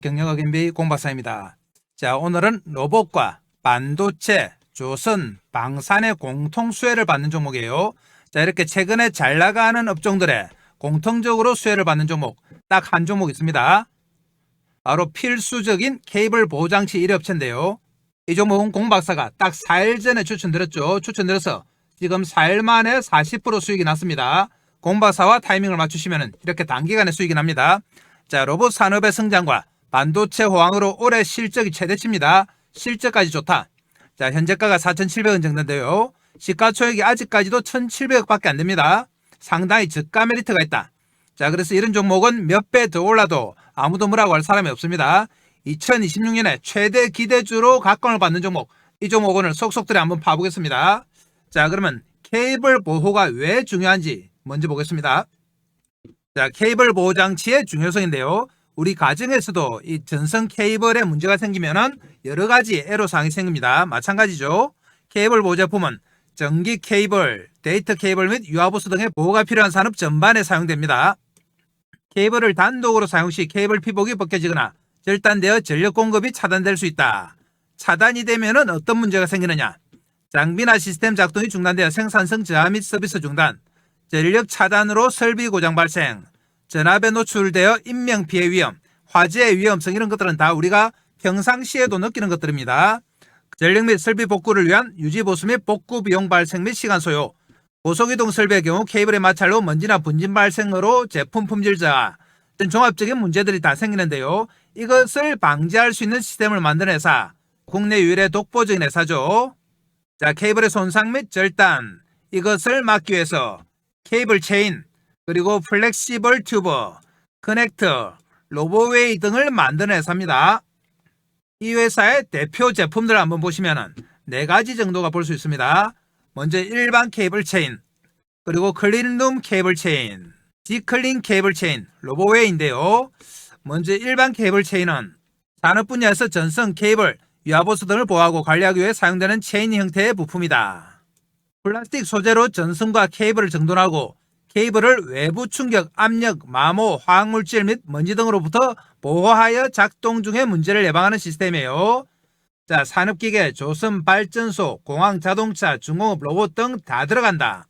경영학 MBA 공박사입니다. 자, 오늘은 로봇과 반도체, 조선, 방산의 공통 수혜를 받는 종목이에요. 자, 이렇게 최근에 잘 나가는 업종들에 공통적으로 수혜를 받는 종목 딱 한 종목 있습니다. 바로 필수적인 케이블 보호장치 1업체인데요. 이 종목은 공박사가 딱 4일 전에 추천드렸죠. 추천드려서 지금 4일 만에 40% 수익이 났습니다. 공박사와 타이밍을 맞추시면 이렇게 단기간에 수익이 납니다. 자, 로봇 산업의 성장과 반도체 호황으로 올해 실적이 최대치입니다. 실적까지 좋다. 자, 현재가가 4,700원 정도인데요. 시가총액이 아직까지도 1,700억 밖에 안 됩니다. 상당히 저가 메리트가 있다. 자, 그래서 이런 종목은 몇 배 더 올라도 아무도 뭐라고 할 사람이 없습니다. 2026년에 최대 기대주로 각광을 받는 종목. 이 종목 오늘 속속들이 한번 파보겠습니다. 자, 그러면 케이블 보호가 왜 중요한지 먼저 보겠습니다. 자, 케이블 보호 장치의 중요성인데요. 우리 가정에서도 이 전선 케이블에 문제가 생기면은 여러 가지 애로사항이 생깁니다. 마찬가지죠. 케이블 보호 제품은 전기 케이블, 데이터 케이블 및 유아부스 등의 보호가 필요한 산업 전반에 사용됩니다. 케이블을 단독으로 사용 시 케이블 피복이 벗겨지거나 절단되어 전력 공급이 차단될 수 있다. 차단이 되면은 어떤 문제가 생기느냐? 장비나 시스템 작동이 중단되어 생산성 저하 및 서비스 중단, 전력 차단으로 설비 고장 발생, 전압에 노출되어 인명피해 위험, 화재의 위험성 이런 것들은 다 우리가 평상시에도 느끼는 것들입니다. 전력 및 설비 복구를 위한 유지보수 및 복구 비용 발생 및 시간 소요, 고속이동 설비의 경우 케이블의 마찰로 먼지나 분진 발생으로 제품 품질 저하 등 종합적인 문제들이 다 생기는데요. 이것을 방지할 수 있는 시스템을 만든 회사, 국내 유일의 독보적인 회사죠. 자, 케이블의 손상 및 절단 이것을 막기 위해서 케이블 체인, 그리고 플렉시블 튜브, 커넥터, 로보웨이 등을 만드는 회사입니다. 이 회사의 대표 제품들을 한번 보시면 4가지 정도가 볼 수 있습니다. 먼저 일반 케이블 체인, 그리고 클린룸 케이블 체인, 디클린 케이블 체인, 로보웨이인데요. 먼저 일반 케이블 체인은 산업 분야에서 전선, 케이블, 유아보수 등을 보호하고 관리하기 위해 사용되는 체인 형태의 부품이다. 플라스틱 소재로 전선과 케이블을 정돈하고 케이블을 외부 충격, 압력, 마모, 화학물질 및 먼지 등으로부터 보호하여 작동 중에 문제를 예방하는 시스템이에요. 자, 산업기계, 조선, 발전소, 공항, 자동차, 중공업, 로봇 등 다 들어간다.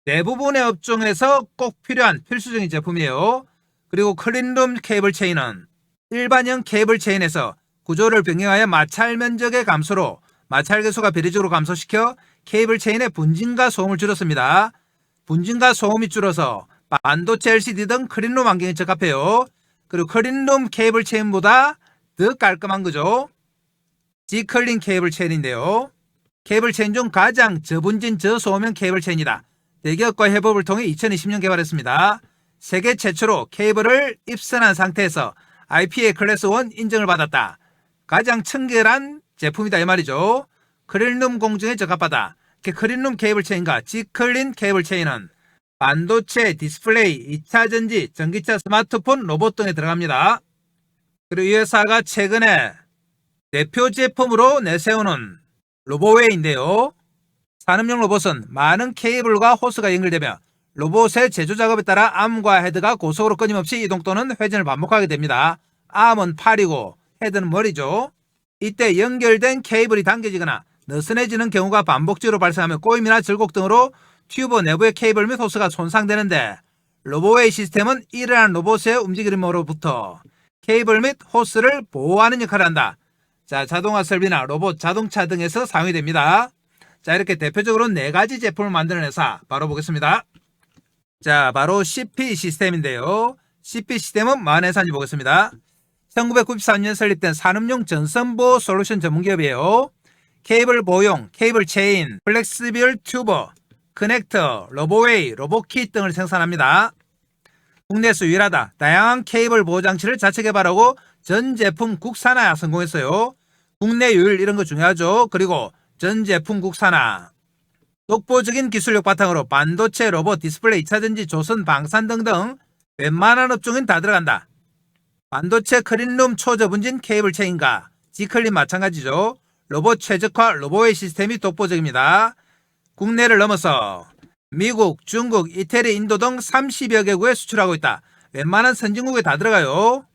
대부분의 업종에서 꼭 필요한 필수적인 제품이에요. 그리고 클린룸 케이블 체인은 일반형 케이블 체인에서 구조를 변경하여 마찰 면적의 감소로 마찰 개수가 비례적으로 감소시켜 케이블 체인의 분진과 소음을 줄였습니다. 분진과 소음이 줄어서 반도체 LCD 등 클린룸 환경에 적합해요. 그리고 클린룸 케이블 체인보다 더 깔끔한 거죠. 디클린 케이블 체인인데요. 케이블 체인 중 가장 저분진 저소음형 케이블 체인이다. 대기업과 협업을 통해 2020년 개발했습니다. 세계 최초로 케이블을 입선한 상태에서 IPA 클래스 1 인정을 받았다. 가장 청결한 제품이다 이 말이죠. 클린룸 공정에 적합하다. 클린룸 케이블 체인과 디클린 케이블 체인은 반도체, 디스플레이, 2차전지, 전기차, 스마트폰, 로봇 등에 들어갑니다. 그리고 이 회사가 최근에 대표 제품으로 내세우는 로보웨이인데요. 산업용 로봇은 많은 케이블과 호스가 연결되며 로봇의 제조 작업에 따라 암과 헤드가 고속으로 끊임없이 이동 또는 회전을 반복하게 됩니다. 암은 팔이고 헤드는 머리죠. 이때 연결된 케이블이 당겨지거나 느슨해지는 경우가 반복적으로 발생하며 꼬임이나 절곡 등으로 튜브 내부의 케이블 및 호스가 손상되는데 로보웨이 시스템은 이러한 로봇의 움직임으로부터 케이블 및 호스를 보호하는 역할을 한다. 자, 자동화 설비나 로봇, 자동차 등에서 사용이 됩니다. 자, 이렇게 대표적으로 4가지 제품을 만드는 회사 바로 보겠습니다. 자, 바로 CP 시스템인데요. CP 시스템은 뭐하는 회사인지 보겠습니다. 1993년 설립된 산업용 전선보호 솔루션 전문기업이에요. 케이블 보호용, 케이블 체인, 플렉시블 튜브, 커넥터, 로보웨이, 로봇킷 등을 생산합니다. 국내에서 유일하다. 다양한 케이블 보호장치를 자체 개발하고 전 제품 국산화 성공했어요. 국내 유일 이런 거 중요하죠. 그리고 전 제품 국산화. 독보적인 기술력 바탕으로 반도체, 로봇, 디스플레이, 2차전지, 조선, 방산 등등 웬만한 업종은 다 들어간다. 반도체 클린룸 초저분진 케이블 체인과 디클린 마찬가지죠. 로봇 최적화 로보웨이 시스템이 독보적입니다. 국내를 넘어서 미국, 중국, 이태리, 인도 등 30여 개국에 수출하고 있다. 웬만한 선진국에 다 들어가요.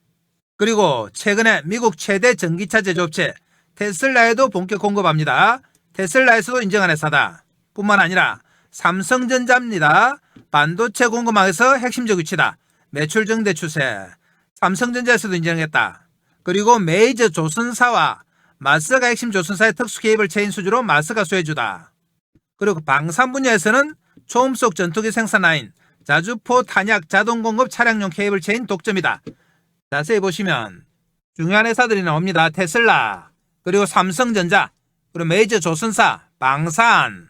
그리고 최근에 미국 최대 전기차 제조업체 테슬라에도 본격 공급합니다. 테슬라에서도 인정한 회사다. 뿐만 아니라 삼성전자입니다. 반도체 공급망에서 핵심적 위치다. 매출 증대 추세. 삼성전자에서도 인정했다. 그리고 메이저 조선사와 마스가 핵심 조선사의 특수 케이블 체인 수주로 마스가 수혜주다. 그리고 방산 분야에서는 초음속 전투기 생산 라인, 자주포 탄약 자동 공급 차량용 케이블 체인 독점이다. 자세히 보시면 중요한 회사들이 나옵니다. 테슬라, 그리고 삼성전자, 그리고 메이저 조선사, 방산,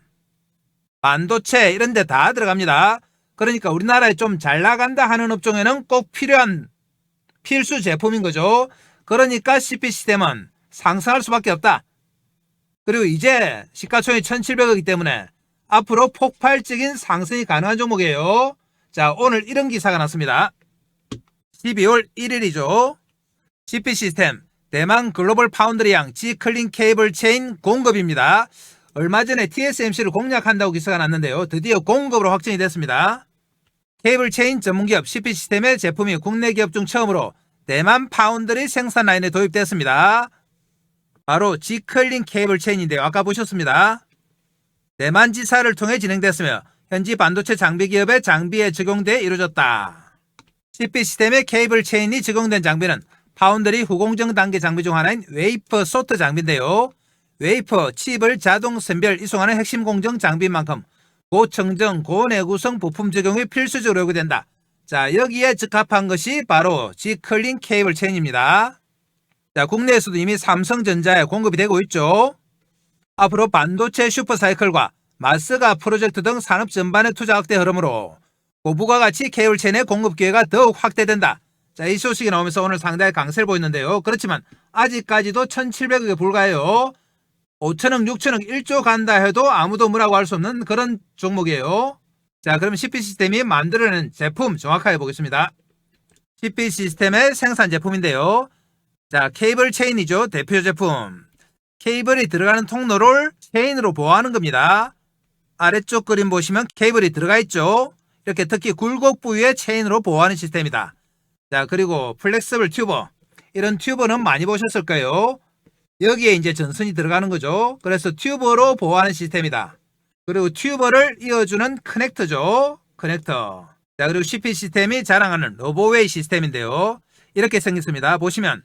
반도체 이런 데 다 들어갑니다. 그러니까 우리나라에 좀 잘 나간다 하는 업종에는 꼭 필요한 필수 제품인 거죠. 그러니까 CP시스템은 상승할 수밖에 없다. 그리고 이제 시가총액이 1,700억이기 때문에 앞으로 폭발적인 상승이 가능한 종목이에요. 자, 오늘 이런 기사가 났습니다. 12월 1일이죠. CP시스템 대만 글로벌 파운드리양 G클린 케이블 체인 공급입니다. 얼마 전에 TSMC를 공략한다고 기사가 났는데요. 드디어 공급으로 확정이 됐습니다. 케이블 체인 전문기업 CP시스템의 제품이 국내 기업 중 처음으로 대만 파운드리 생산 라인에 도입됐습니다. 바로 G클린 케이블 체인인데요. 아까 보셨습니다. 대만 지사를 통해 진행됐으며 현지 반도체 장비 기업의 장비에 적용돼 이루어졌다. CP시스템의 케이블 체인이 적용된 장비는 파운드리 후공정 단계 장비 중 하나인 웨이퍼 소트 장비인데요. 웨이퍼, 칩을 자동 선별, 이송하는 핵심 공정 장비인 만큼 고청정, 고내구성 부품 적용이 필수적으로 요구된다. 자, 여기에 적합한 것이 바로 G클린 케이블 체인입니다. 자, 국내에서도 이미 삼성전자에 공급이 되고 있죠. 앞으로 반도체 슈퍼사이클과 마스가 프로젝트 등 산업 전반의 투자 확대 흐름으로 고부가가치 케이블 체인의 공급 기회가 더욱 확대된다. 자, 이 소식이 나오면서 오늘 상당히 강세를 보였는데요. 그렇지만 아직까지도 1,700억에 불과해요. 5천억, 6천억, 1조 간다 해도 아무도 뭐라고 할 수 없는 그런 종목이에요. 자, 그럼 CP시스템이 만들어낸 제품 정확하게 보겠습니다. CP시스템의 생산 제품인데요. 자, 케이블 체인이죠. 대표 제품. 케이블이 들어가는 통로를 체인으로 보호하는 겁니다. 아래쪽 그림 보시면 케이블이 들어가 있죠. 이렇게 특히 굴곡 부위에 체인으로 보호하는 시스템이다. 자, 그리고 플렉서블 튜버. 이런 튜버는 많이 보셨을 거예요. 여기에 이제 전선이 들어가는 거죠. 그래서 튜버로 보호하는 시스템이다. 그리고 튜버를 이어주는 커넥터죠. 커넥터. 자, 그리고 CP시스템이 자랑하는 로보웨이 시스템인데요. 이렇게 생겼습니다. 보시면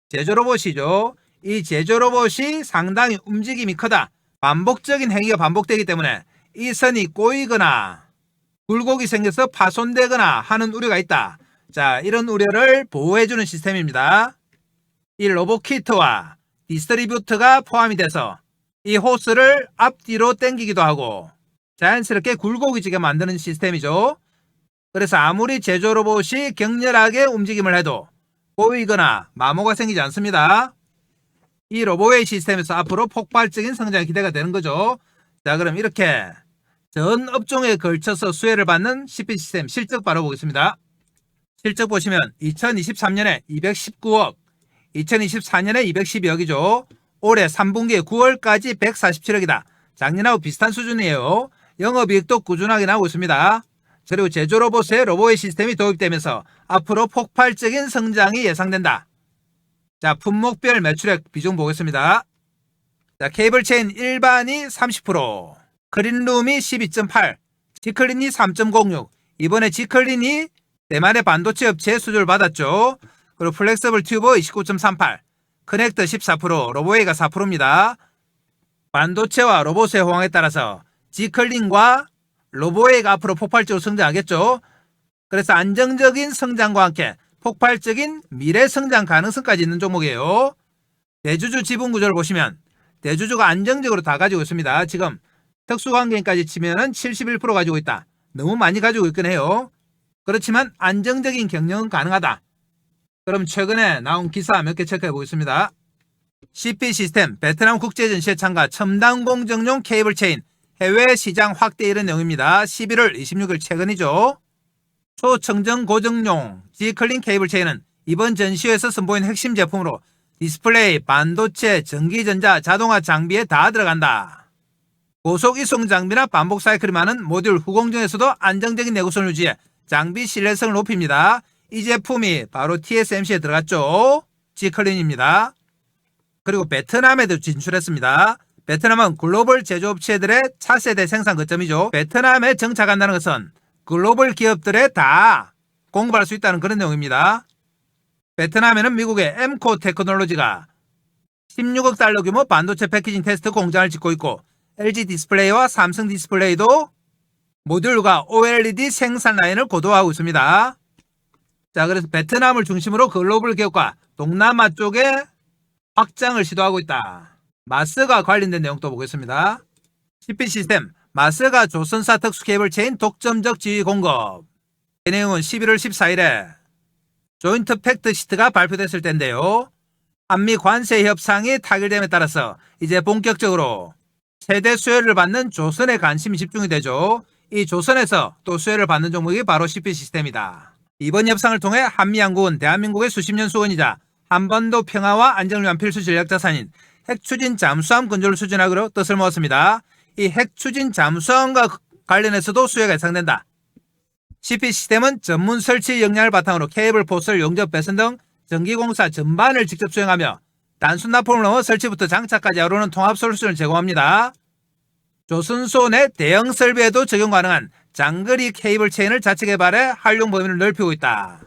제조 로봇이죠. 이 제조 로봇이 상당히 움직임이 크다. 반복적인 행위가 반복되기 때문에 이 선이 꼬이거나 굴곡이 생겨서 파손되거나 하는 우려가 있다. 자, 이런 우려를 보호해주는 시스템입니다. 이 로봇 키트와 디스트리뷰터가 포함이 돼서 이 호스를 앞뒤로 당기기도 하고 자연스럽게 굴곡이 지게 만드는 시스템이죠. 그래서 아무리 제조 로봇이 격렬하게 움직임을 해도 꼬이거나 마모가 생기지 않습니다. 이 로보웨이 시스템에서 앞으로 폭발적인 성장이 기대가 되는 거죠. 자, 그럼 이렇게 전 업종에 걸쳐서 수혜를 받는 CP시스템 실적 바로 보겠습니다. 실적 보시면 2023년에 219억, 2024년에 212억이죠. 올해 3분기에 9월까지 147억이다. 작년하고 비슷한 수준이에요. 영업이익도 꾸준하게 나오고 있습니다. 그리고 제조 로봇에 로보웨이 시스템이 도입되면서 앞으로 폭발적인 성장이 예상된다. 자, 품목별 매출액 비중 보겠습니다. 자, 케이블 체인 일반이 30%, 클린룸이 12.8, G클린이 3.06. 이번에 G클린이 대만의 반도체 업체에 수주를 받았죠. 그리고 플렉서블 튜버 29.38, 커넥터 14%, 로보웨이가 4%입니다. 반도체와 로봇의 호황에 따라서 G클린과 로보웨이가 앞으로 폭발적으로 성장하겠죠. 그래서 안정적인 성장과 함께 폭발적인 미래 성장 가능성까지 있는 종목이에요. 대주주 지분 구조를 보시면 대주주가 안정적으로 다 가지고 있습니다. 지금 특수관계인까지 치면은 71% 가지고 있다. 너무 많이 가지고 있긴 해요. 그렇지만 안정적인 경영은 가능하다. 그럼 최근에 나온 기사 몇 개 체크해 보겠습니다. CP시스템 베트남 국제전시회 참가 첨단 공정용 케이블 체인 해외 시장 확대 이런 내용입니다. 11월 26일 최근이죠. 초청정 고정용 G클린 케이블 체인은 이번 전시회에서 선보인 핵심 제품으로 디스플레이, 반도체, 전기전자, 자동화 장비에 다 들어간다. 고속 이송 장비나 반복 사이클이 많은 모듈 후공정에서도 안정적인 내구성을 유지해 장비 신뢰성을 높입니다. 이 제품이 바로 TSMC에 들어갔죠. G클린입니다. 그리고 베트남에도 진출했습니다. 베트남은 글로벌 제조업체들의 차세대 생산 거점이죠. 베트남에 정착한다는 것은 글로벌 기업들에 다 공급할 수 있다는 그런 내용입니다. 베트남에는 미국의 엠코 테크놀로지가 16억 달러 규모 반도체 패키징 테스트 공장을 짓고 있고 LG 디스플레이와 삼성 디스플레이도 모듈과 OLED 생산 라인을 고도화하고 있습니다. 자, 그래서 베트남을 중심으로 글로벌 기업과 동남아 쪽에 확장을 시도하고 있다. 마스가 관련된 내용도 보겠습니다. CP 시스템, 마스가 조선사 특수 케이블 체인 독점적 지위 공급. 이 내용은 11월 14일에 조인트 팩트 시트가 발표됐을 때인데요. 한미 관세 협상이 타결됨에 따라서 이제 본격적으로 세대 수혜를 받는 조선에 관심이 집중이 되죠. 이 조선에서 또 수혜를 받는 종목이 바로 CP 시스템이다. 이번 협상을 통해 한미양국은 대한민국의 수십 년 수건이자 한반도 평화와 안정을 위한 필수 전략 자산인 핵추진 잠수함 건조를 추진하기로 뜻을 모았습니다. 이 핵추진 잠수함과 관련해서도 수혜가 예상된다. CP 시스템은 전문 설치 역량을 바탕으로 케이블, 포설, 용접, 배선 등 전기공사 전반을 직접 수행하며 단순 납품을 넘어 설치부터 장착까지 이루는 통합 솔루션을 제공합니다. 조선소 내 대형 설비에도 적용 가능한 장거리 케이블 체인을 자체 개발해 활용 범위를 넓히고 있다.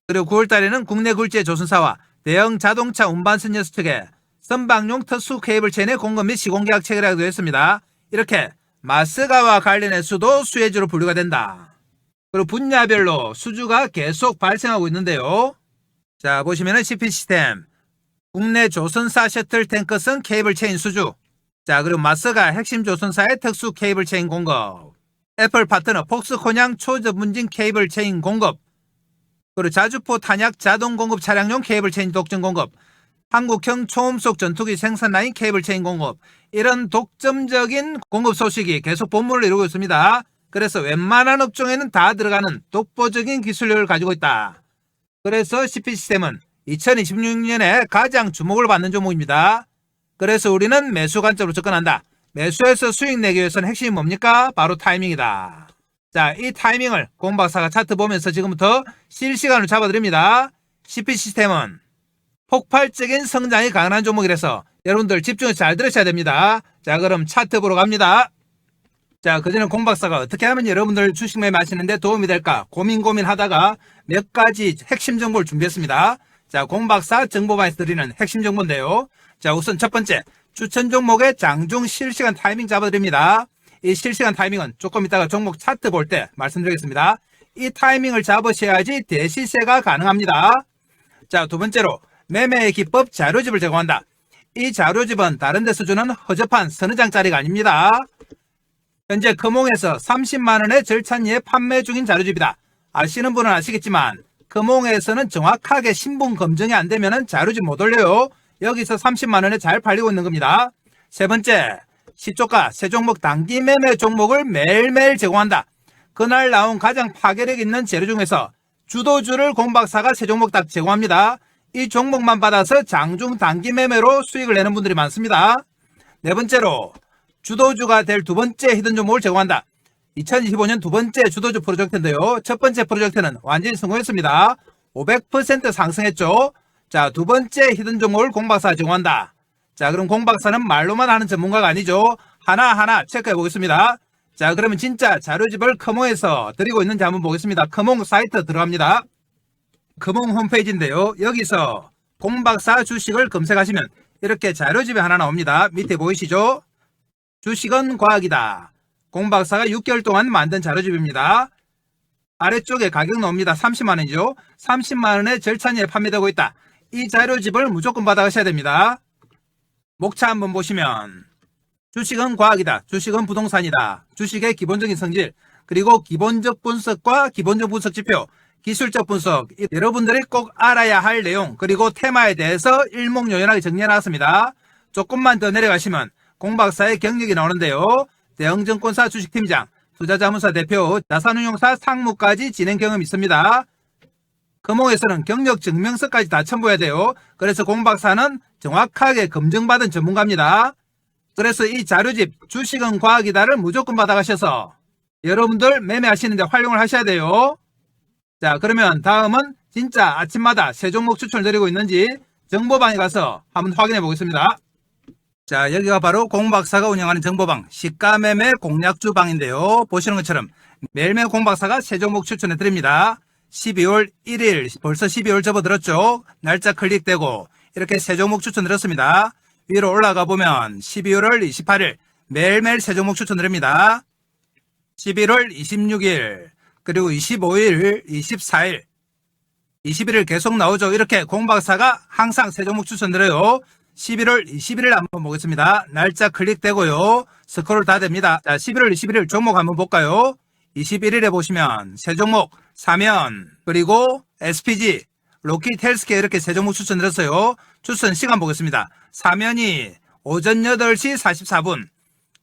그리고 9월달에는 국내 굴지의 조선사와 대형 자동차 운반선 여수 측에 선박용 특수 케이블 체인의 공급 및 시공 계약 체결하기도 했습니다. 이렇게 마스가와 관련해서도 수혜주로 분류가 된다. 그리고 분야별로 수주가 계속 발생하고 있는데요. 자, 보시면은 CP 시스템, 국내 조선사 셔틀 탱커선 케이블 체인 수주. 자, 그리고 마스가 핵심 조선사의 특수 케이블 체인 공급. 애플 파트너 폭스콘양 초전문진 케이블 체인 공급. 그리고 자주포 탄약 자동 공급 차량용 케이블 체인 독점 공급. 한국형 초음속 전투기 생산 라인 케이블 체인 공급. 이런 독점적인 공급 소식이 계속 본문을 이루고 있습니다. 그래서 웬만한 업종에는 다 들어가는 독보적인 기술력을 가지고 있다. 그래서 CP 시스템은 2026년에 가장 주목을 받는 종목입니다. 그래서 우리는 매수 관점으로 접근한다. 매수해서 수익 내기 위해서는 핵심이 뭡니까? 바로 타이밍이다. 자, 이 타이밍을 공박사가 차트 보면서 지금부터 실시간으로 잡아드립니다. CP 시스템은 폭발적인 성장이 가능한 종목이라서 여러분들 집중해서 잘 들으셔야 됩니다. 자, 그럼 차트 보러 갑니다. 자, 그전에 공박사가 어떻게 하면 여러분들 주식 매매하시는데 도움이 될까 고민하다가 몇 가지 핵심 정보를 준비했습니다. 자, 공박사 정보방에서 드리는 핵심 정보인데요. 자, 우선 첫 번째, 추천 종목의 장중 실시간 타이밍 잡아드립니다. 이 실시간 타이밍은 조금 이따가 종목 차트 볼 때 말씀드리겠습니다. 이 타이밍을 잡으셔야지 대시세가 가능합니다. 자, 두 번째로 매매의 기법 자료집을 제공한다. 이 자료집은 다른 데서 주는 허접한 서너 장짜리가 아닙니다. 현재 금홍에서 30만원의 절찬리에 판매 중인 자료집이다. 아시는 분은 아시겠지만 금홍에서는 정확하게 신분 검증이 안 되면 자료집 못 올려요. 여기서 30만원에 잘 팔리고 있는 겁니다. 세 번째, 시초가 세 종목 단기 매매 종목을 매일매일 제공한다. 그날 나온 가장 파괴력 있는 재료 중에서 주도주를 공박사가 세 종목 다 제공합니다. 이 종목만 받아서 장중 단기 매매로 수익을 내는 분들이 많습니다. 네 번째로 주도주가 될 두 번째 히든 종목을 제공한다. 2025년 두 번째 주도주 프로젝트인데요. 첫 번째 프로젝트는 완전히 성공했습니다. 500% 상승했죠. 자, 두 번째 히든 종목을 공박사가 제공한다. 자, 그럼 공박사는 말로만 하는 전문가가 아니죠. 하나하나 체크해 보겠습니다. 자, 그러면 진짜 자료집을 커몽에서 드리고 있는지 한번 보겠습니다. 커몽 사이트 들어갑니다. 커몽 홈페이지인데요. 여기서 공박사 주식을 검색하시면 이렇게 자료집이 하나 나옵니다. 밑에 보이시죠? 주식은 과학이다. 공박사가 6개월 동안 만든 자료집입니다. 아래쪽에 가격 나옵니다. 30만원이죠. 30만원에 절찬리에 판매되고 있다. 이 자료집을 무조건 받아가셔야 됩니다. 목차 한번 보시면 주식은 과학이다. 주식은 부동산이다. 주식의 기본적인 성질, 그리고 기본적 분석과 기본적 분석 지표, 기술적 분석, 여러분들이 꼭 알아야 할 내용, 그리고 테마에 대해서 일목요연하게 정리해놨습니다. 조금만 더 내려가시면 공박사의 경력이 나오는데요. 대형증권사 주식팀장, 투자자문사 대표, 자산운용사 상무까지 진행 경험이 있습니다. 금홍에서는 경력 증명서까지 다 첨부해야 돼요. 그래서 공박사는 정확하게 검증받은 전문가입니다. 그래서 이 자료집 주식은 과학이다를 무조건 받아가셔서 여러분들 매매하시는데 활용을 하셔야 돼요. 자, 그러면 다음은 진짜 아침마다 새 종목 추천을 드리고 있는지 정보방에 가서 한번 확인해 보겠습니다. 자, 여기가 바로 공박사가 운영하는 정보방 시가매매 공략주 방인데요. 보시는 것처럼 매일매일 공박사가 새 종목 추천해 드립니다. 12월 1일 벌써 12월 접어들었죠. 날짜 클릭되고 이렇게 새 종목 추천 드렸습니다. 위로 올라가 보면 12월 28일 매일매일 새 종목 추천 드립니다. 11월 26일 그리고 25일 24일 21일 계속 나오죠. 이렇게 공박사가 항상 새 종목 추천드려요. 11월 21일 한번 보겠습니다. 날짜 클릭되고요. 스크롤 다 됩니다. 자, 11월 21일 종목 한번 볼까요? 21일에 보시면 새 종목 사면 그리고 SPG 로키드 헬스케어 이렇게 새 종목 추천드렸어요. 추천 시간 보겠습니다. 사면이 오전 8시 44분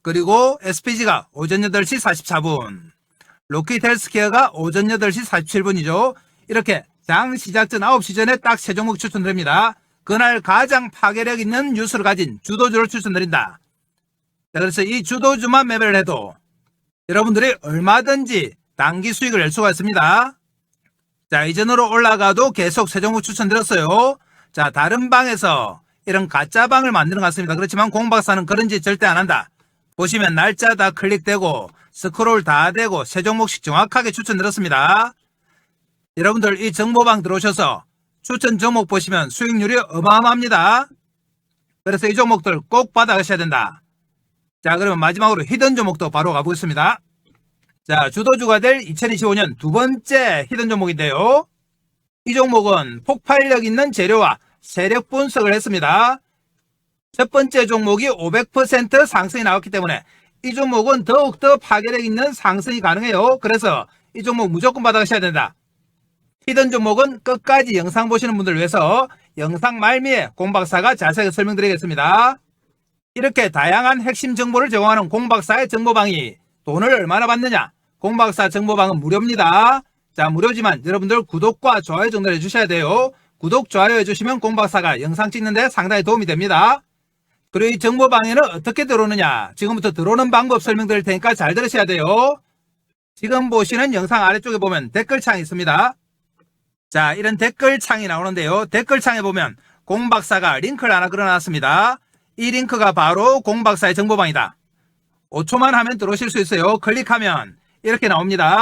그리고 SPG가 오전 8시 44분 로키드 헬스케어가 오전 8시 47분이죠. 이렇게 장 시작 전 9시 전에 딱 새 종목 추천드립니다. 그날 가장 파괴력 있는 뉴스를 가진 주도주를 추천드린다. 자, 그래서 이 주도주만 매매를 해도 여러분들이 얼마든지 단기 수익을 낼 수가 있습니다. 자, 이전으로 올라가도 계속 새 종목 추천드렸어요. 자, 다른 방에서 이런 가짜 방을 만드는 것 같습니다. 그렇지만 공박사는 그런 짓 절대 안 한다. 보시면 날짜 다 클릭되고 스크롤 다 되고 새 종목씩 정확하게 추천드렸습니다. 여러분들 이 정보방 들어오셔서 추천 종목 보시면 수익률이 어마어마합니다. 그래서 이 종목들 꼭 받아가셔야 된다. 자, 그러면 마지막으로 히든 종목도 바로 가보겠습니다. 자, 주도주가 될 2025년 두 번째 히든 종목인데요. 이 종목은 폭발력 있는 재료와 세력 분석을 했습니다. 첫 번째 종목이 500% 상승이 나왔기 때문에 이 종목은 더욱더 파괴력 있는 상승이 가능해요. 그래서 이 종목 무조건 받아가셔야 된다. 히든 종목은 끝까지 영상 보시는 분들 위해서 영상 말미에 공박사가 자세하게 설명드리겠습니다. 이렇게 다양한 핵심 정보를 제공하는 공박사의 정보방이 돈을 얼마나 받느냐? 공박사 정보방은 무료입니다. 자, 무료지만 여러분들 구독과 좋아요 정도를 해주셔야 돼요. 구독, 좋아요 해주시면 공박사가 영상 찍는데 상당히 도움이 됩니다. 그리고 이 정보방에는 어떻게 들어오느냐? 지금부터 들어오는 방법 설명드릴 테니까 잘 들으셔야 돼요. 지금 보시는 영상 아래쪽에 보면 댓글창이 있습니다. 자, 이런 댓글창이 나오는데요. 댓글창에 보면 공박사가 링크를 하나 걸어놨습니다. 이 링크가 바로 공박사의 정보방이다. 5초만 하면 들어오실 수 있어요. 클릭하면 이렇게 나옵니다.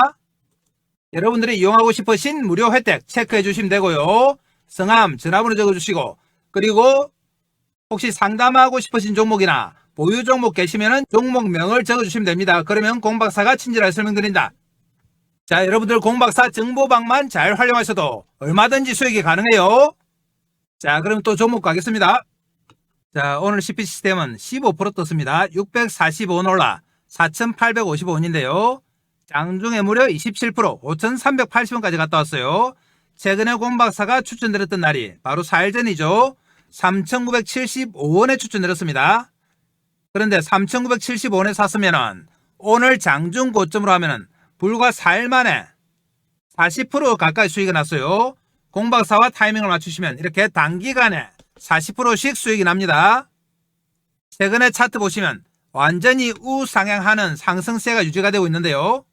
여러분들이 이용하고 싶으신 무료 혜택 체크해 주시면 되고요. 성함, 전화번호 적어주시고 그리고 혹시 상담하고 싶으신 종목이나 보유 종목 계시면 종목명을 적어주시면 됩니다. 그러면 공박사가 친절하게 설명드린다. 자, 여러분들 공박사 정보방만 잘 활용하셔도 얼마든지 수익이 가능해요. 자, 그럼 또 종목 가겠습니다. 자, 오늘 CP 시스템은 15% 떴습니다. 645원 올라 4,855원인데요. 장중에 무려 27% 5,380원까지 갔다 왔어요. 최근에 공박사가 추천드렸던 날이 바로 4일 전이죠. 3,975원에 추천드렸습니다. 그런데 3,975원에 샀으면은 오늘 장중 고점으로 하면은 불과 4일 만에 40% 가까이 수익이 났어요. 공박사와 타이밍을 맞추시면 이렇게 단기간에 40%씩 수익이 납니다. 최근에 차트 보시면 완전히 우상향하는 상승세가 유지가 되고 있는데요.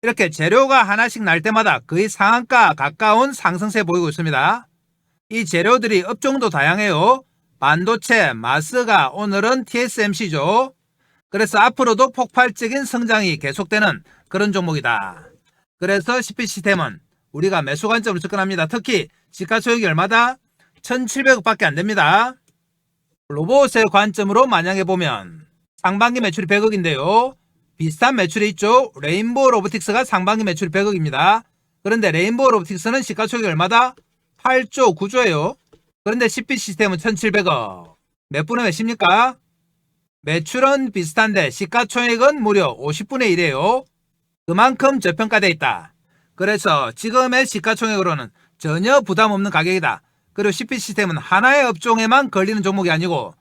이렇게 재료가 하나씩 날 때마다 거의 상한가 가까운 상승세 보이고 있습니다. 이 재료들이 업종도 다양해요. 반도체, 마스가, 오늘은 TSMC죠. 그래서 앞으로도 폭발적인 성장이 계속되는 그런 종목이다. 그래서 CP 시스템은 우리가 매수 관점으로 접근합니다. 특히 시가총액이 얼마다? 1,700억밖에 안 됩니다. 로봇의 관점으로 만약에 보면 상반기 매출이 100억인데요. 비슷한 매출이 있죠. 레인보우 로보틱스가 상반기 매출이 100억입니다. 그런데 레인보우 로보틱스는 시가총액이 얼마다? 8조, 9조예요. 그런데 CP 시스템은 1,700억. 몇 분의 몇입니까? 매출은 비슷한데 시가총액은 무려 50분의 1이에요. 그만큼 저평가되어 있다. 그래서 지금의 시가총액으로는 전혀 부담 없는 가격이다. 그리고 CP 시스템은 하나의 업종에만 걸리는 종목이 아니고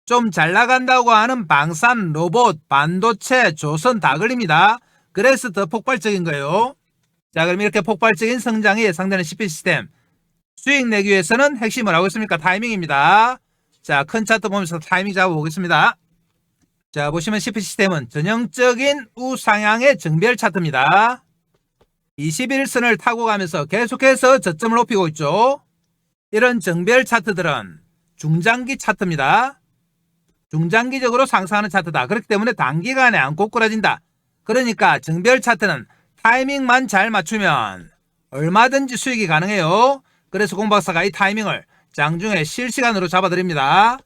좀 잘 나간다고 하는 방산, 로봇, 반도체, 조선 다 걸립니다. 그래서 더 폭발적인 거예요. 자, 그럼 이렇게 폭발적인 성장이 예상되는 CP 시스템. 수익 내기 위해서는 핵심을 하고 있습니까? 타이밍입니다. 자, 큰 차트 보면서 타이밍 잡아보겠습니다. 자, 보시면 CP 시스템은 전형적인 우상향의 정별 차트입니다. 21선을 타고 가면서 계속해서 저점을 높이고 있죠. 이런 정배열 차트들은 중장기 차트입니다. 중장기적으로 상승하는 차트다. 그렇기 때문에 단기간에 안 꼬꾸라진다. 그러니까 정배열 차트는 타이밍만 잘 맞추면 얼마든지 수익이 가능해요. 그래서 공박사가 이 타이밍을 장중에 실시간으로 잡아드립니다.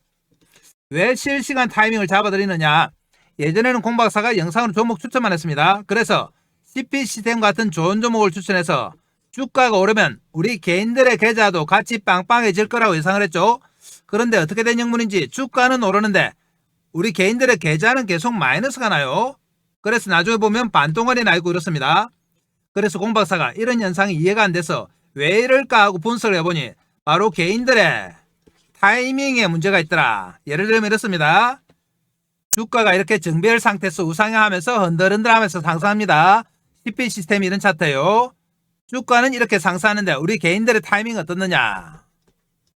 왜 실시간 타이밍을 잡아드리느냐? 예전에는 공박사가 영상으로 종목 추천만 했습니다. 그래서 CP 시스템 같은 좋은 종목을 추천해서 주가가 오르면 우리 개인들의 계좌도 같이 빵빵해질 거라고 예상을 했죠. 그런데 어떻게 된 영문인지 주가는 오르는데 우리 개인들의 계좌는 계속 마이너스가 나요. 그래서 나중에 보면 반동안이 나 있고 이렇습니다. 그래서 공박사가 이런 현상이 이해가 안 돼서 왜 이럴까 하고 분석을 해보니 바로 개인들의 타이밍에 문제가 있더라. 예를 들면 이렇습니다. 주가가 이렇게 정배열 상태에서 우상향하면서 흔들흔들하면서 상승합니다. CP 시스템이 이런 차트예요. 주가는 이렇게 상승하는데 우리 개인들의 타이밍은 어떻느냐?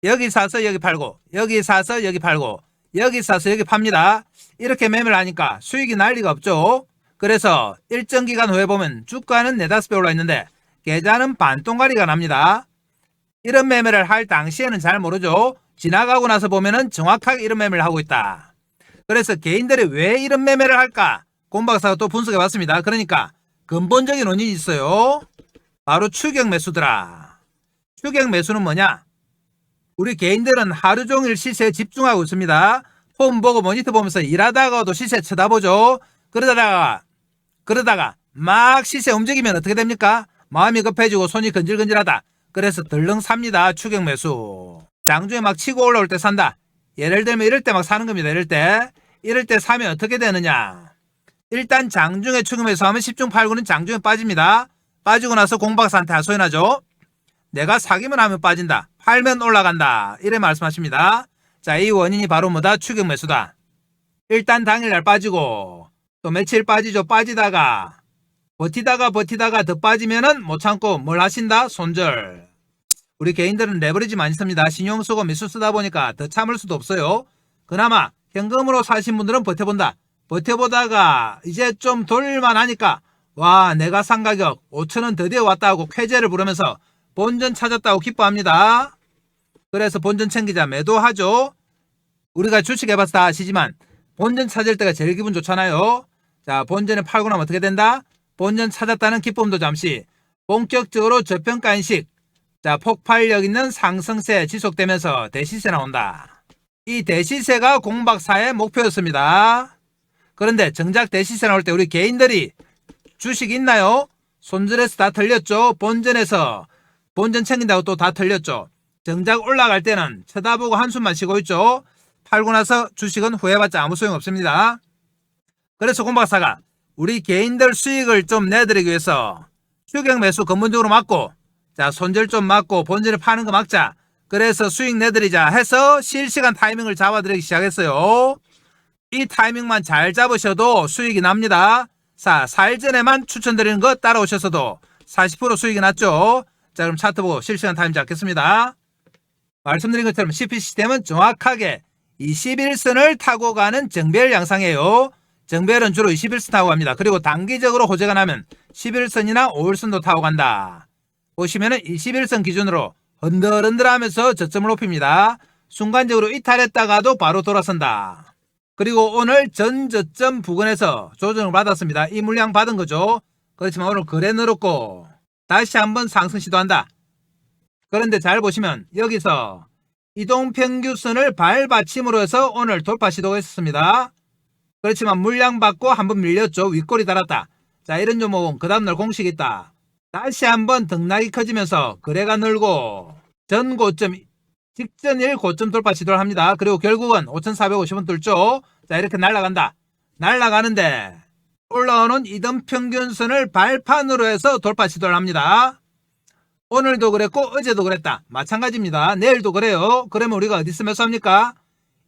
여기 사서 여기 팔고 여기 사서 여기 팔고 여기 사서 여기 팝니다. 이렇게 매매를 하니까 수익이 날 리가 없죠. 그래서 일정 기간 후에 보면 주가는 4-5배 올라 있는데 계좌는 반동가리가 납니다. 이런 매매를 할 당시에는 잘 모르죠. 지나가고 나서 보면은 정확하게 이런 매매를 하고 있다. 그래서 개인들이 왜 이런 매매를 할까? 공박사가 또 분석해 봤습니다. 그러니까 근본적인 원인이 있어요. 바로 추격 매수더라. 추격 매수는 뭐냐? 우리 개인들은 하루 종일 시세에 집중하고 있습니다. 폰 보고 모니터 보면서 일하다가도 시세 쳐다보죠. 그러다가 막 시세 움직이면 어떻게 됩니까? 마음이 급해지고 손이 근질근질하다. 그래서 덜렁 삽니다. 추격 매수. 장중에 막 치고 올라올 때 산다. 예를 들면 이럴 때 막 사는 겁니다. 이럴 때 사면 어떻게 되느냐? 일단 장중에 추격 매수하면 10중 8구는 장중에 빠집니다. 빠지고 나서 공박사한테 하소연하죠. 내가 사기만 하면 빠진다. 팔면 올라간다. 이래 말씀하십니다. 자, 이 원인이 바로 뭐다? 추격 매수다. 일단 당일날 빠지고 또 며칠 빠지죠. 빠지다가 버티다가 더 빠지면은 못 참고 뭘 하신다? 손절. 우리 개인들은 레버리지 많이 씁니다. 신용 쓰고 미수 쓰다 보니까 더 참을 수도 없어요. 그나마 현금으로 사신 분들은 버텨본다. 버텨보다가 이제 좀 돌만 하니까 와, 내가 산 가격 5,000원 드디어 왔다 하고 쾌재를 부르면서 본전 찾았다고 기뻐합니다. 그래서 본전 챙기자 매도하죠. 우리가 주식 해봐서 다 아시지만 본전 찾을 때가 제일 기분 좋잖아요. 자, 본전에 팔고 나면 어떻게 된다? 본전 찾았다는 기쁨도 잠시 본격적으로 저평가인식, 자, 폭발력 있는 상승세 지속되면서 대시세 나온다. 이 대시세가 공박사의 목표였습니다. 그런데 정작 대시세 나올 때 우리 개인들이 주식 있나요? 손절해서 다 털렸죠. 본전에서 본전 챙긴다고 또 다 털렸죠. 정작 올라갈 때는 쳐다보고 한숨만 쉬고 있죠. 팔고 나서 주식은 후회받자 아무 소용없습니다. 그래서 공박사가 우리 개인들 수익을 좀 내드리기 위해서 추격 매수 근본적으로 막고, 자, 손절 좀 막고 본전을 파는 거 막자. 그래서 수익 내드리자 해서 실시간 타이밍을 잡아드리기 시작했어요. 이 타이밍만 잘 잡으셔도 수익이 납니다. 자, 4일 전에만 추천드리는 거 따라오셔서도 40% 수익이 났죠. 자, 그럼 차트 보고 실시간 타임 잡겠습니다. 말씀드린 것처럼 CP 시스템은 정확하게 21선을 타고 가는 정배열 양상이에요. 정배열은 주로 21선 타고 갑니다. 그리고 단기적으로 호재가 나면 11선이나 5일선도 타고 간다. 보시면은 21선 기준으로 흔들흔들하면서 저점을 높입니다. 순간적으로 이탈했다가도 바로 돌아선다. 그리고 오늘 전 저점 부근에서 조정을 받았습니다. 이 물량 받은 거죠. 그렇지만 오늘 거래 늘었고 다시 한번 상승 시도한다. 그런데 잘 보시면 여기서 이동평균선을 발받침으로 해서 오늘 돌파 시도가 있었습니다. 그렇지만 물량 받고 한번 밀렸죠. 윗골이 달았다. 자, 이런 종목은 그 다음날 공식이 있다. 다시 한번 등락이 커지면서 거래가 늘고 전 고점 직전일 고점 돌파 시도를 합니다. 그리고 결국은 5,450원 뚫죠. 자, 이렇게 날아간다. 날아가는데 올라오는 이동평균선을 발판으로 해서 돌파 시도를 합니다. 오늘도 그랬고 어제도 그랬다. 마찬가지입니다. 내일도 그래요. 그러면 우리가 어디서 매수합니까?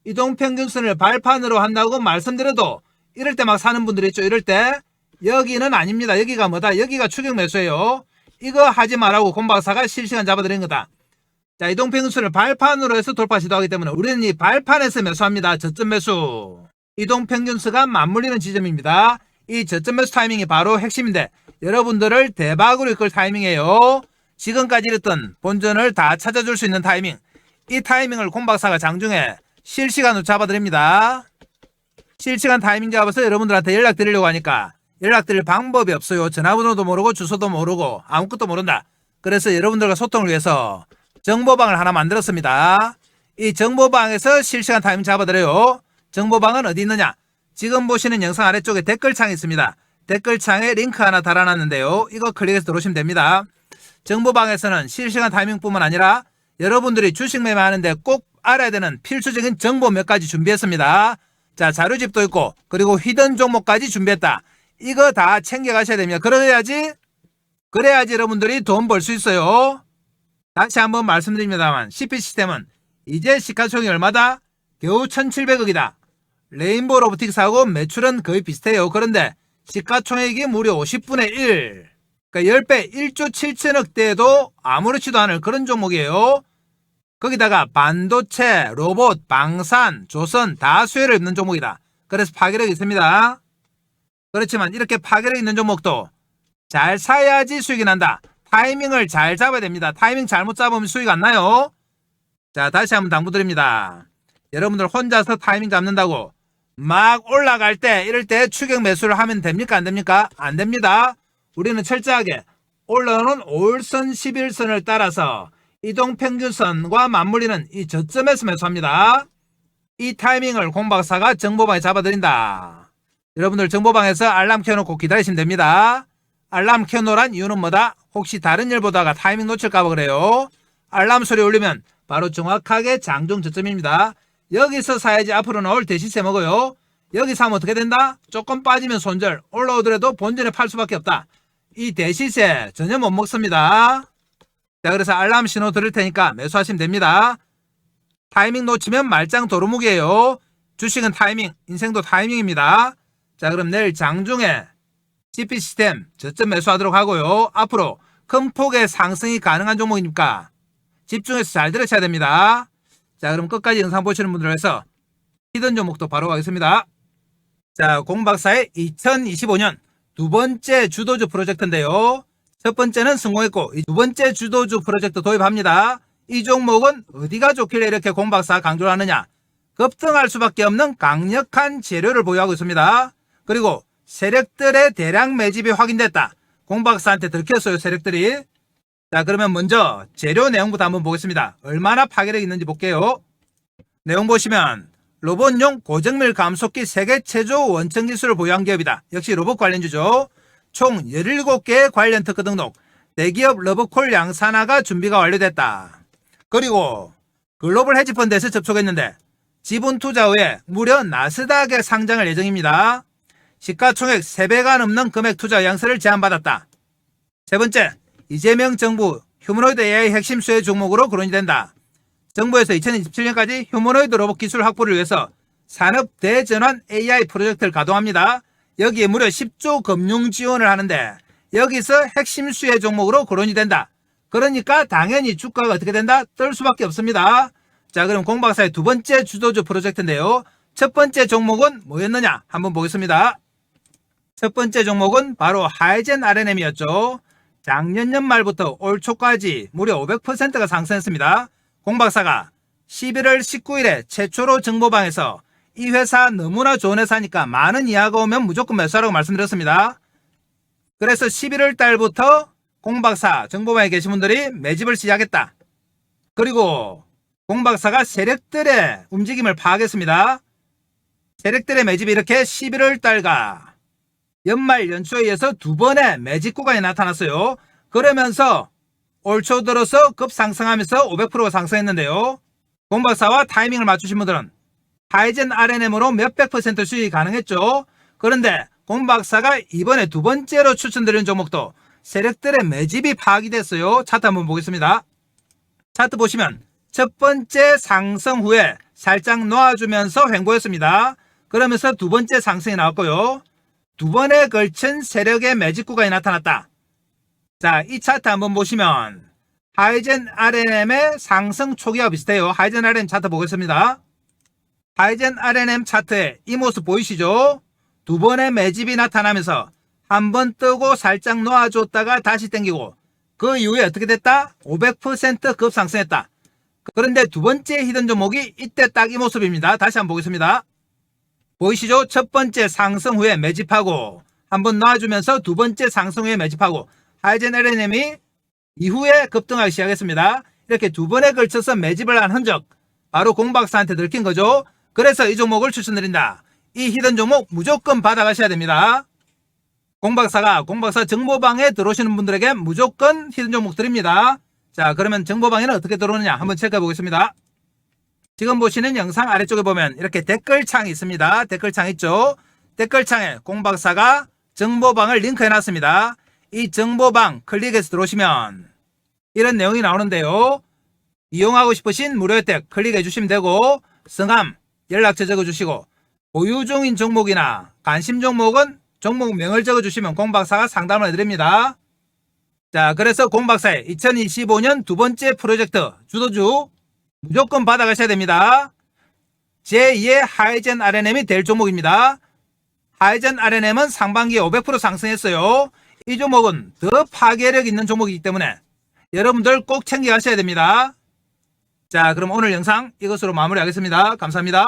이동평균선을 발판으로 한다고 말씀드려도 이럴 때 막 사는 분들이 있죠. 이럴 때 여기는 아닙니다. 여기가 뭐다? 여기가 추격 매수예요. 이거 하지 말라고 공박사가 실시간 잡아드린 거다. 자, 이동평균선을 발판으로 해서 돌파 시도하기 때문에 우리는 이 발판에서 매수합니다. 저점 매수. 이동평균선가 맞물리는 지점입니다. 이 저점 매수 타이밍이 바로 핵심인데 여러분들을 대박으로 이끌 타이밍이에요. 지금까지 이랬던 본전을 다 찾아줄 수 있는 타이밍. 이 타이밍을 공박사가 장중에 실시간으로 잡아드립니다. 실시간 타이밍 잡아서 여러분들한테 연락드리려고 하니까 연락드릴 방법이 없어요. 전화번호도 모르고 주소도 모르고 아무것도 모른다. 그래서 여러분들과 소통을 위해서 정보방을 하나 만들었습니다. 이 정보방에서 실시간 타이밍 잡아드려요. 정보방은 어디 있느냐? 지금 보시는 영상 아래쪽에 댓글창이 있습니다. 댓글창에 링크 하나 달아놨는데요. 이거 클릭해서 들어오시면 됩니다. 정보방에서는 실시간 타이밍뿐만 아니라 여러분들이 주식 매매하는데 꼭 알아야 되는 필수적인 정보 몇 가지 준비했습니다. 자, 자료집도 있고 그리고 히든 종목까지 준비했다. 이거 다 챙겨가셔야 됩니다. 그래야지 여러분들이 돈 벌 수 있어요. 다시 한번 말씀드립니다만 CP 시스템은 이제 시가총액이 얼마다? 겨우 1,700억이다. 레인보우 로보틱스하고 매출은 거의 비슷해요. 그런데 시가총액이 무려 50분의 1. 그러니까 10배 1조 7천억대도 아무렇지도 않을 그런 종목이에요. 거기다가 반도체, 로봇, 방산, 조선 다 수혜를 입는 종목이다. 그래서 파괴력이 있습니다. 그렇지만 이렇게 파괴력 있는 종목도 잘 사야지 수익이 난다. 타이밍을 잘 잡아야 됩니다. 타이밍 잘못 잡으면 수익 안 나요. 자, 다시 한번 당부드립니다. 여러분들 혼자서 타이밍 잡는다고 막 올라갈 때 이럴 때 추격 매수를 하면 됩니까? 안 됩니까? 안 됩니다. 우리는 철저하게 올라오는 5일선 11선을 따라서 이동평균선과 맞물리는 이 저점에서 매수합니다. 이 타이밍을 공박사가 정보방에 잡아드린다. 여러분들 정보방에서 알람 켜놓고 기다리시면 됩니다. 알람 켜놓으란 이유는 뭐다? 혹시 다른 일 보다가 타이밍 놓칠까봐 그래요. 알람 소리 울리면 바로 정확하게 장중 저점입니다. 여기서 사야지 앞으로 나올 대시세 먹어요. 여기 사면 어떻게 된다? 조금 빠지면 손절, 올라오더라도 본전에 팔 수밖에 없다. 이 대시세 전혀 못 먹습니다. 자, 그래서 알람 신호 들을 테니까 매수하시면 됩니다. 타이밍 놓치면 말짱 도루묵이에요. 주식은 타이밍, 인생도 타이밍입니다. 자, 그럼 내일 장중에 CP 시스템 저점 매수하도록 하고요. 앞으로 큰 폭의 상승이 가능한 종목이니까 집중해서 잘 들으셔야 됩니다. 자, 그럼 끝까지 영상 보시는 분들을 위해서 히든 종목도 바로 가겠습니다. 자, 공박사의 2025년 두 번째 주도주 프로젝트인데요. 첫 번째는 성공했고 두 번째 주도주 프로젝트 도입합니다. 이 종목은 어디가 좋길래 이렇게 공박사 강조를 하느냐? 급등할 수밖에 없는 강력한 재료를 보유하고 있습니다. 그리고 세력들의 대량 매집이 확인됐다. 공박사한테 들켰어요, 세력들이. 자, 그러면 먼저 재료 내용부터 한번 보겠습니다. 얼마나 파괴력이 있는지 볼게요. 내용 보시면 로봇용 고정밀 감속기 세계 최저 원청 기술을 보유한 기업이다. 역시 로봇 관련주죠. 총 17개의 관련 특허 등록, 대기업 러브콜 양산화가 준비가 완료됐다. 그리고 글로벌 헤지펀드에서 접촉했는데 지분 투자 후에 무려 나스닥에 상장할 예정입니다. 시가총액 3배가 넘는 금액 투자 양서를 제안받았다. 세 번째, 이재명 정부 휴머노이드 AI 핵심 수혜 종목으로 거론이 된다. 정부에서 2027년까지 휴머노이드 로봇 기술 확보를 위해서 산업 대전환 AI 프로젝트를 가동합니다. 여기에 무려 10조 금융 지원을 하는데 여기서 핵심 수혜 종목으로 거론이 된다. 그러니까 당연히 주가가 어떻게 된다? 뜰 수밖에 없습니다. 자, 그럼 공박사의 두 번째 주도주 프로젝트인데요. 첫 번째 종목은 뭐였느냐? 한번 보겠습니다. 첫 번째 종목은 바로 하이젠 R&M이었죠. 작년 연말부터 올 초까지 무려 500%가 상승했습니다. 공박사가 11월 19일에 최초로 정보방에서 이 회사 너무나 좋은 회사니까 많은 이하가 오면 무조건 매수하라고 말씀드렸습니다. 그래서 11월 달부터 공박사 정보방에 계신 분들이 매집을 시작했다. 그리고 공박사가 세력들의 움직임을 파악했습니다. 세력들의 매집이 이렇게 11월 달과 연말 연초에 의해서 두 번의 매집 구간이 나타났어요. 그러면서 올 초 들어서 급상승하면서 500%가 상승했는데요. 공박사와 타이밍을 맞추신 분들은 하이젠 R&M으로 몇백 % 수익이 가능했죠. 그런데 공박사가 이번에 두 번째로 추천드리는 종목도 세력들의 매집이 파악이 됐어요. 차트 한번 보겠습니다. 차트 보시면 첫 번째 상승 후에 살짝 놓아주면서 횡보했습니다. 그러면서 두 번째 상승이 나왔고요. 두 번에 걸친 세력의 매집 구간이 나타났다. 자, 이 차트 한번 보시면 하이젠 R&M의 상승 초기와 비슷해요. 하이젠 R&M 차트 보겠습니다. 하이젠 R&M 차트에 이 모습 보이시죠? 두 번의 매집이 나타나면서 한번 뜨고 살짝 놓아줬다가 다시 당기고 그 이후에 어떻게 됐다? 500% 급상승했다. 그런데 두 번째 히든 종목이 이때 딱 이 모습입니다. 다시 한번 보겠습니다. 보이시죠? 첫 번째 상승 후에 매집하고 한번 놔주면서 두 번째 상승 후에 매집하고 하이젠 LNM이 이후에 급등하기 시작했습니다. 이렇게 두 번에 걸쳐서 매집을 한 흔적 바로 공박사한테 들킨 거죠. 그래서 이 종목을 추천드린다. 이 히든 종목 무조건 받아가셔야 됩니다. 공박사 정보방에 들어오시는 분들에게 무조건 히든 종목 드립니다. 자, 그러면 정보방에는 어떻게 들어오느냐 한번 체크해 보겠습니다. 지금 보시는 영상 아래쪽에 보면 이렇게 댓글창이 있습니다. 댓글창 있죠. 댓글창에 공박사가 정보방을 링크해 놨습니다. 이 정보방 클릭해서 들어오시면 이런 내용이 나오는데요. 이용하고 싶으신 무료 혜택 클릭해 주시면 되고 성함, 연락처 적어주시고 보유 중인 종목이나 관심 종목은 종목명을 적어주시면 공박사가 상담을 해드립니다. 자, 그래서 공박사의 2025년 두 번째 프로젝트 주도주 무조건 받아가셔야 됩니다. 제2의 하이젠 RNM이 될 종목입니다. 하이젠 RNM은 상반기에 500% 상승했어요. 이 종목은 더 파괴력 있는 종목이기 때문에 여러분들 꼭 챙겨 가셔야 됩니다. 자, 그럼 오늘 영상 이것으로 마무리하겠습니다. 감사합니다.